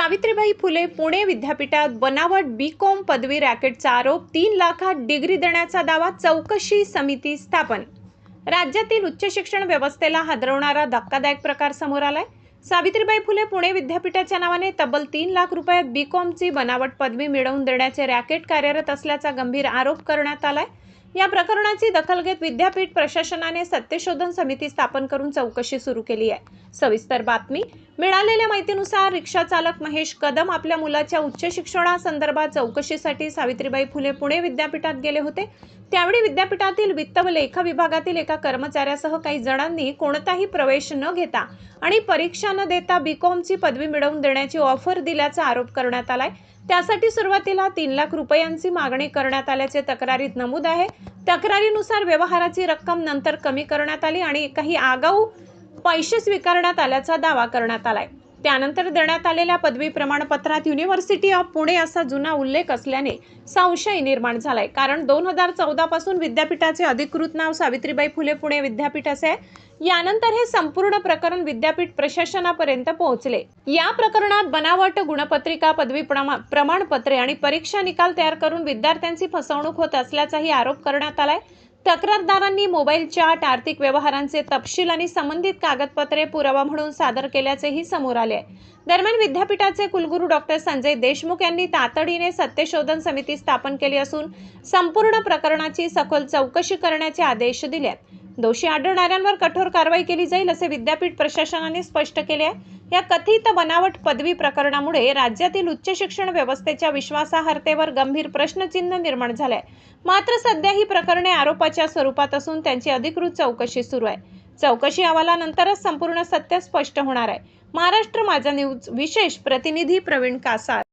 सावित्रीबाई फुले पुणे विद्यापीठात बनावट बी.कॉम पदवी रॅकेटचा आरोप, 3 लाखात डिग्री देण्याचा दावा, चौकशी समिती स्थापन। राज्यातील उच्च शिक्षण व्यवस्थेला हादरवणारा धक्कादायक प्रकार समोर आलाय। सावित्रीबाई फुले पुणे विद्यापीठाच्या नावाने तब्बल 3 लाख रुपयात बी.कॉमची बनावट पदवी मिळवून देण्याचे रॅकेट कार्यरत असल्याचा गंभीर आरोप करण्यात आलाय। या प्रकरणाची दखल घेत विद्यापीठ प्रशासनाने सत्यशोधन समिती स्थापन करून चौकशी सुरू केली आहे। सविस्तर बातमी। मिळालेल्या माहितीनुसार रिक्षा चालक महेश कदम आपल्या मुलाच्या उच्च शिक्षणासंदर्भात चौकशीसाठी सावित्रीबाई फुले पुणे विद्यापीठात गेले होते। त्यावेळी विद्यापीठातील वित्त व लेखा विभागातील एका कर्मचाऱ्यासह काही जणांनी कोणताही प्रवेश न घेता आणि परीक्षा न देता बी.कॉमची पदवी मिळवून देण्याची ऑफर दिल्याचा आरोप करण्यात आलाय। त्यासाठी सुरुवातीला 3 लाख रुपयांची मागणी करण्यात आल्याचे तक्रारीत नमूद आहे। तक्रारीनुसार व्यवहाराची रक्कम नंतर कमी करण्यात आली आणि काही आगाऊ पैसे स्वीकारण्यात आल्याचा दावा करण्यात आलाय। त्यानंतर देण्यात आलेल्या पदवी प्रमाणपत्रात युनिव्हर्सिटी ऑफ पुणे असा जुना उल्लेख असल्याने संशय निर्माण झालाय। कारण 2014 पासून विद्यापीठाचे अधिकृत नाव सावित्रीबाई फुले पुणे विद्यापीठ असे आहे। यानंतर हे संपूर्ण प्रकरण विद्यापीठ प्रशासनापर्यंत पोहोचले। या प्रकरणात बनावट गुणपत्रिका, पदवी प्रमाणपत्रे आणि परीक्षा निकाल तयार करून विद्यार्थ्यांची फसवणूक होत असल्याचाही आरोप करण्यात आलाय। तक्रारदारांनी मोबाईल चॅट, आर्थिक व्यवहारांचे तपशील आणि संबंधित कागदपत्रे पुरावा म्हणून सादर केल्याचेही समोर आले आहे। दरम्यान विद्यापीठाचे कुलगुरू डॉक्टर संजय देशमुख यांनी तातडीने सत्यशोधन समिती स्थापन केली असून संपूर्ण प्रकरणाची सखोल चौकशी करण्याचे आदेश दिले आहेत। दोषी आढळणाऱ्यांवर कठोर कारवाई केली जाईल असे विद्यापीठ प्रशासनाने स्पष्ट केले आहे। या कथित बनावट पदवी प्रकरणामुळे राज्यातील उच्च शिक्षण व्यवस्थेच्या विश्वासार्हतेवर गंभीर प्रश्नचिन्ह निर्माण झाले। मात्र सध्या ही प्रकरणे आरोपाच्या स्वरूपात असून त्यांची अधिकृत चौकशी सुरू आहे। चौकशी अहवालानंतरच संपूर्ण सत्य स्पष्ट होणार आहे। महाराष्ट्र माझा न्यूज विशेष प्रतिनिधी प्रवीण कासार।